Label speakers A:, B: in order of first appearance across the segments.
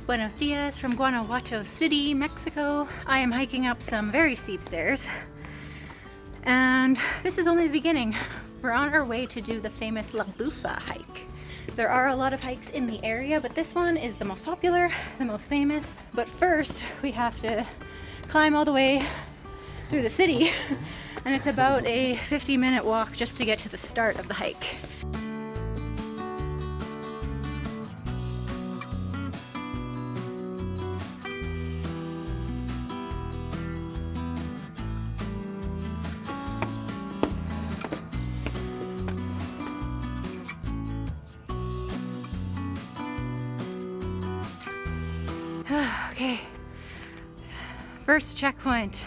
A: Buenos dias from Guanajuato City, Mexico. I am hiking up some very steep stairs, and this is only the beginning. We're on our way to do the famous Laboufa hike. There are a lot of hikes in the area, but this one is the most popular, the most famous. But first, we have to climb all the way through the city, and it's about a 50-minute walk just to get to the start of the hike. Okay, first checkpoint,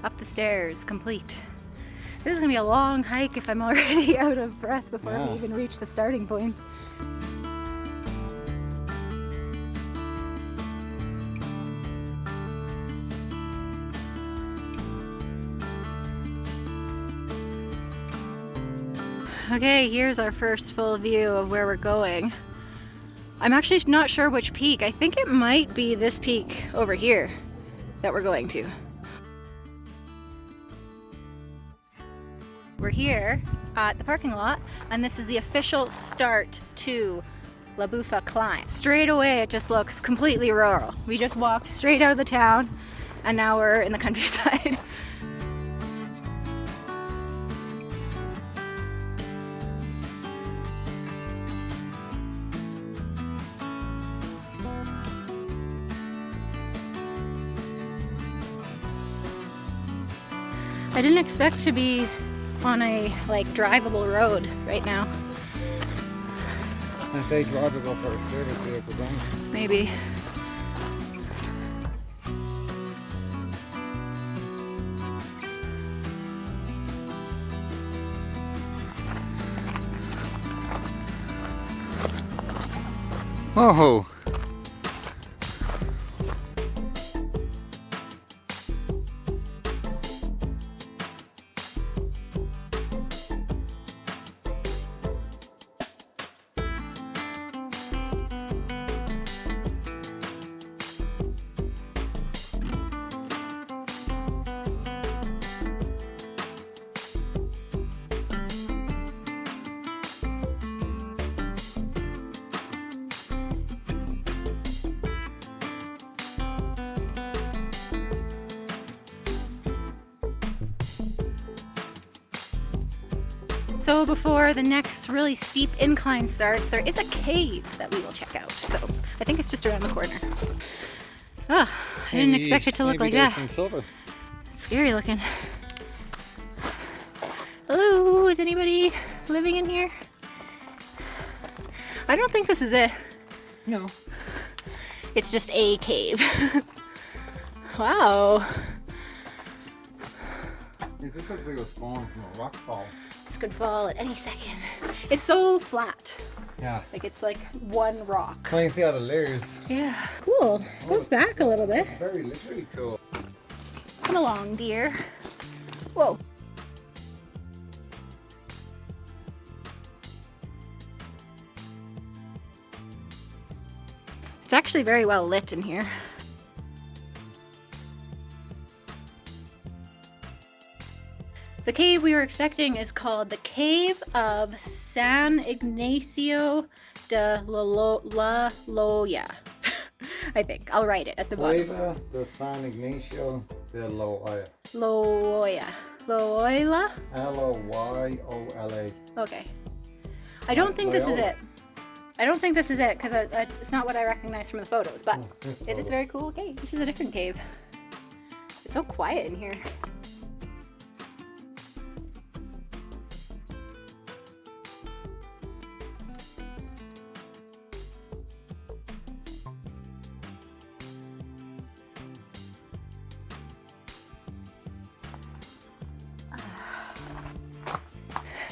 A: up the stairs, complete. This is gonna be a long hike if I'm already out of breath before we even reach the starting point. Okay, here's our first full view of where we're going. I'm actually not sure which peak. I think it might be this peak over here that we're going to. We're here at the parking lot, and this is the official start to Laboufa climb. Straight away it just looks completely rural. We just walked straight out of the town and now we're in the countryside. I didn't expect to be on a drivable road right now.
B: I say drivable for a service vehicle, don't you?
A: Maybe.
B: Oh.
A: So before the next really steep incline starts, there is a cave that we will check out. So I think it's just around the corner. Oh, I didn't expect it to look like that.
B: Some silver.
A: It's scary looking. Hello, is anybody living in here? I don't think this is it.
B: No.
A: It's just a cave. Wow.
B: This looks like a spawn from a rock fall.
A: This could fall at any second. It's so flat.
B: Yeah.
A: Like it's like one rock.
B: Well, you can see all the layers.
A: Yeah. Cool. Goes back a little bit.
B: It's really cool.
A: Come along, dear. Whoa. It's actually very well lit in here. The cave we were expecting is called the Cave of San Ignacio de Loyola. I think. I'll write it at the bottom.
B: Cueva de San Ignacio de Loyola.
A: Loyola. Loyola?
B: Loyola.
A: Okay. I don't think this is it. I don't think this is it because it's not what I recognize from the photos, but it is very cool. Okay, this is a different cave. It's so quiet in here.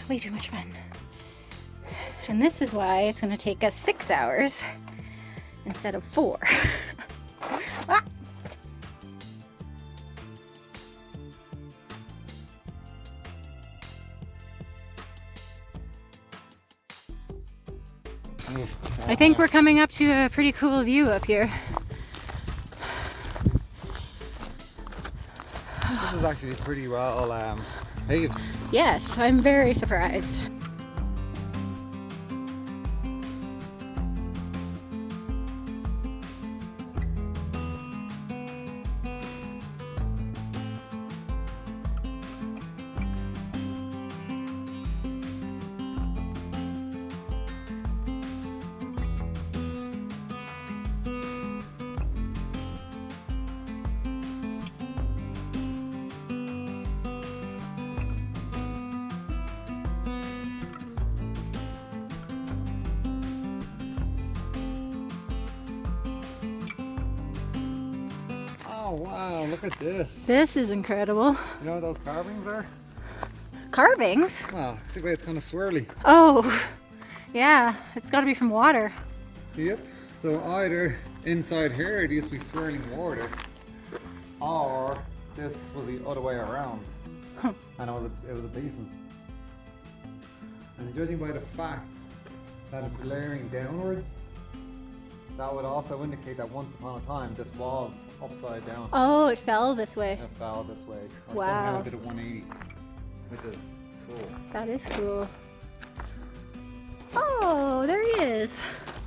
A: Way too much fun. And this is why it's going to take us 6 hours instead of 4. Ah! I think we're coming up to a pretty cool view up here.
B: is actually pretty well paved.
A: Yes, I'm very surprised.
B: Oh wow, look at this.
A: This is incredible.
B: You know what those carvings are?
A: Carvings?
B: Well, it's the way it's kind of swirly.
A: Oh, yeah, it's got to be from water.
B: Yep. So either inside here it used to be swirling water, or this was the other way around,
A: Huh.
B: and it was a basin. And judging by the fact that it's layering downwards, that would also indicate that once upon a time this was upside down.
A: Oh, it fell this way.
B: It fell this way, or
A: Wow.
B: somehow did a 180, which is cool.
A: That is cool. Oh, there he is.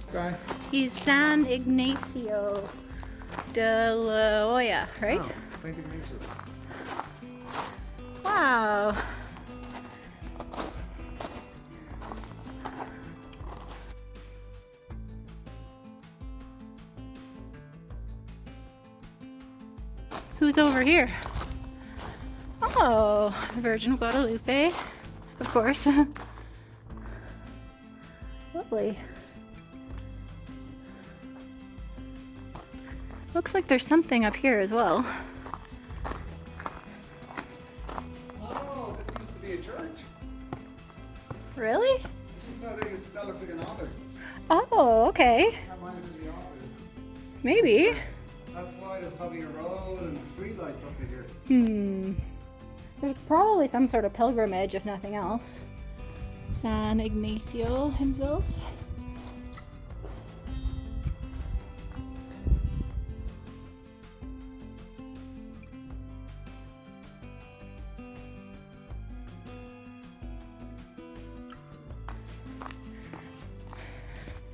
B: Okay.
A: He's San Ignacio de Loyola, right?
B: Oh, St. Ignatius.
A: Wow. Who's over here? Oh, the Virgin Guadalupe, of course. Lovely. Looks like there's something up here as well.
B: Oh, this used to be a church.
A: Really?
B: That looks like an altar.
A: Oh, okay.
B: That might have been the altar.
A: Maybe.
B: That's why there's probably a road and street lights up here.
A: There's probably some sort of pilgrimage, if nothing else. San Ignacio himself.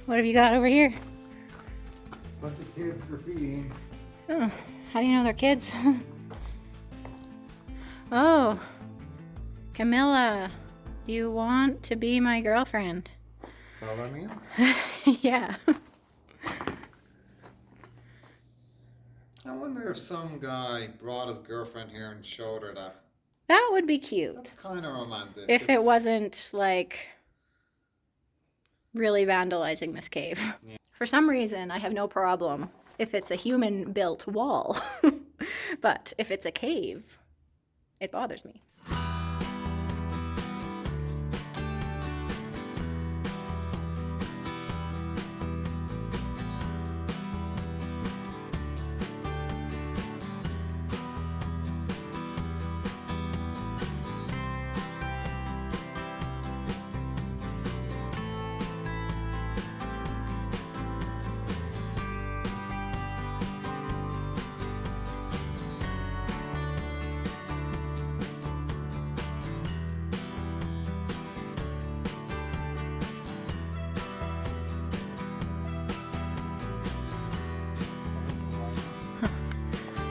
A: What have you got over here?
B: Bunch of kids graffitiing.
A: Oh, how do you know they're kids? Oh, Camilla, do you want to be my girlfriend?
B: Is that what that means?
A: Yeah.
B: I wonder if some guy brought his girlfriend here and showed her that.
A: That would be cute.
B: That's kind of romantic.
A: If it wasn't like really vandalizing this cave.
B: Yeah.
A: For some reason, I have no problem if it's a human built wall. But if it's a cave, it bothers me.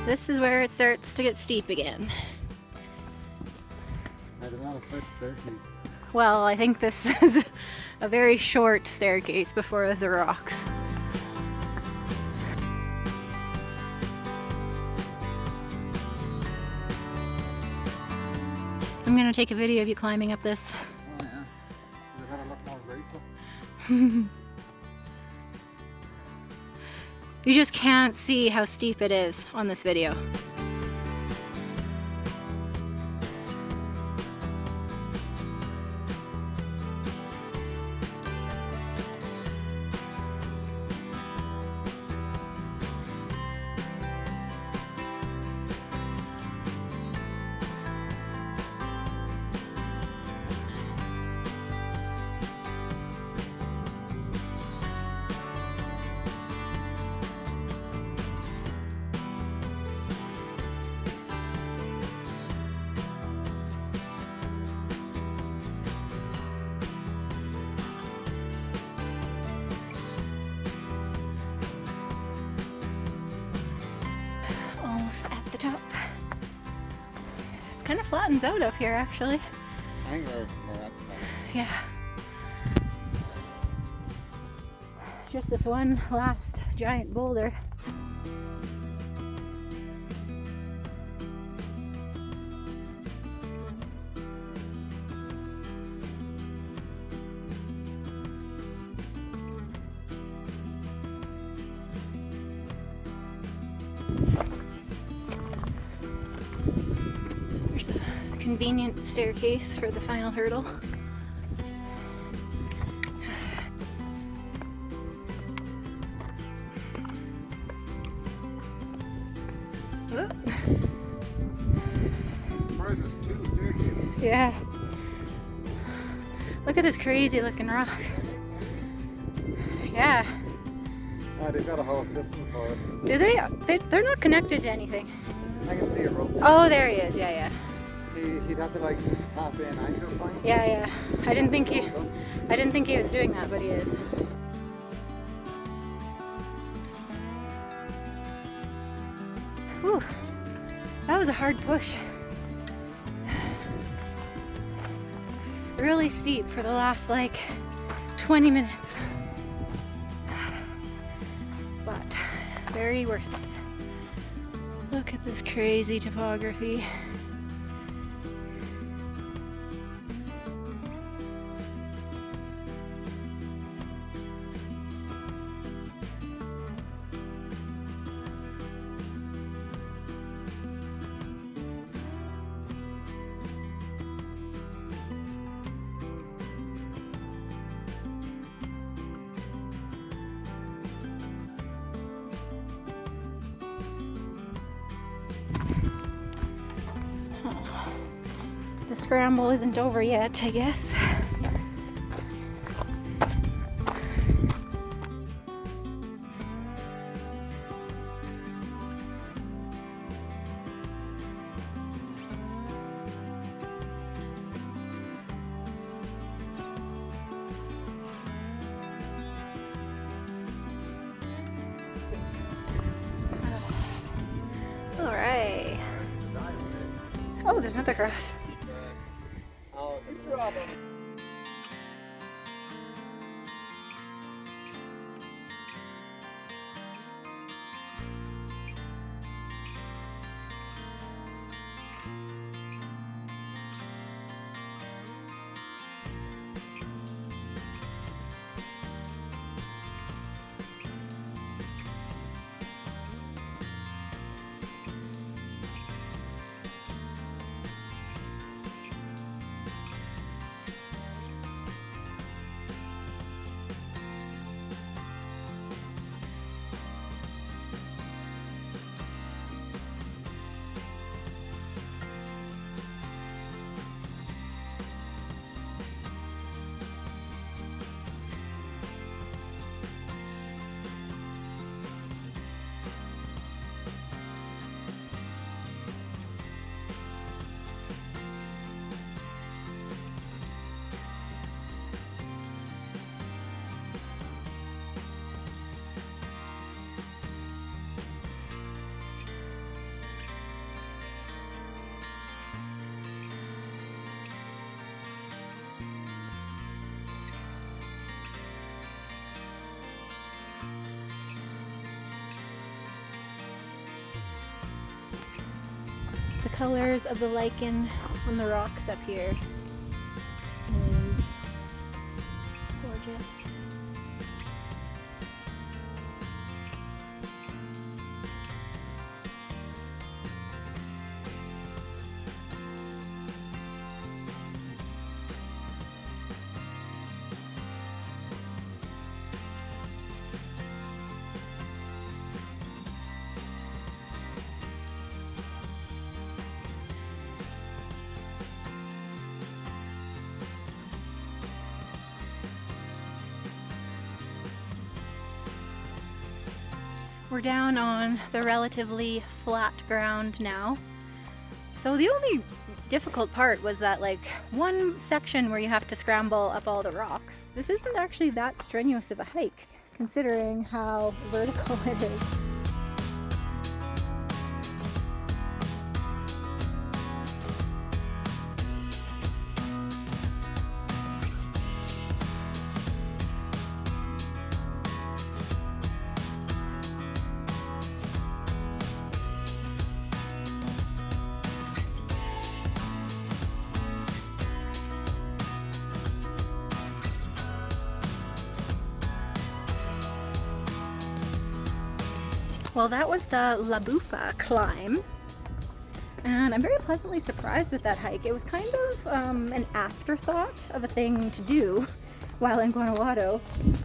A: This is where it starts to get steep again.
B: I don't know, first staircase.
A: Well, I think this is a very short staircase before the rocks. I'm gonna take a video of you climbing up this.
B: Oh yeah. Does it gotta look more graceful?
A: You just can't see how steep it is on this video. at the top. It kind of flattens out up here actually.
B: I think we're at the top.
A: Yeah. Just this one last giant boulder. There's a convenient staircase for the final hurdle. Whoop.
B: As far as there's 2 staircases.
A: Yeah. Look at this crazy looking rock. Yeah.
B: Oh, they've got a whole system for it.
A: Do they? They're not connected to anything.
B: I can see a rope.
A: Oh, there he is. Yeah, yeah.
B: He'd have to like tap in anchor points.
A: Yeah, yeah. I didn't think he was doing that, but he is. Whew. That was a hard push. Really steep for the last like 20 minutes. But very worth it. Look at this crazy topography. The scramble isn't over yet, I guess. All right. Oh, there's another cross.
B: Oh, no problem.
A: The colors of the lichen on the rocks up here is gorgeous. We're down on the relatively flat ground now. So the only difficult part was that like one section where you have to scramble up all the rocks. This isn't actually that strenuous of a hike, considering how vertical it is. Well, that was the Laboufa climb, and I'm very pleasantly surprised with that hike. It was kind of an afterthought of a thing to do while in Guanajuato.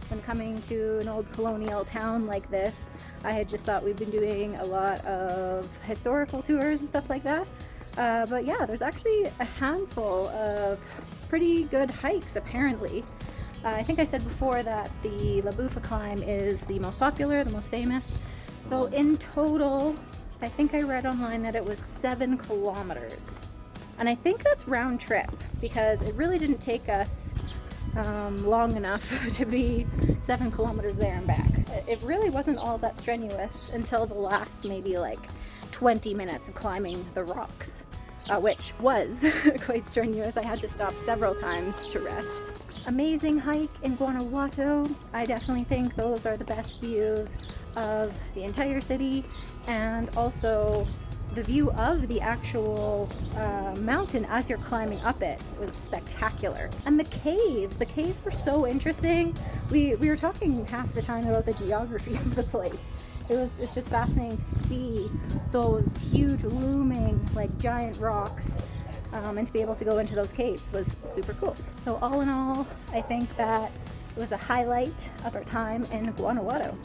A: When coming to an old colonial town like this, I had just thought we've been doing a lot of historical tours and stuff like that. But yeah, there's actually a handful of pretty good hikes apparently. I think I said before that the Laboufa climb is the most popular, the most famous. So in total, I think I read online that it was 7 kilometers. And I think that's round trip because it really didn't take us long enough to be 7 kilometers there and back. It really wasn't all that strenuous until the last maybe like 20 minutes of climbing the rocks, which was quite strenuous. I had to stop several times to rest. Amazing hike in Guanajuato. I definitely think those are the best views of the entire city, and also the view of the actual mountain as you're climbing up it was spectacular. And the caves were so interesting. We were talking half the time about the geography of the place. It's just fascinating to see those huge looming like giant rocks, and to be able to go into those caves was super cool. So all in all, I think that it was a highlight of our time in Guanajuato.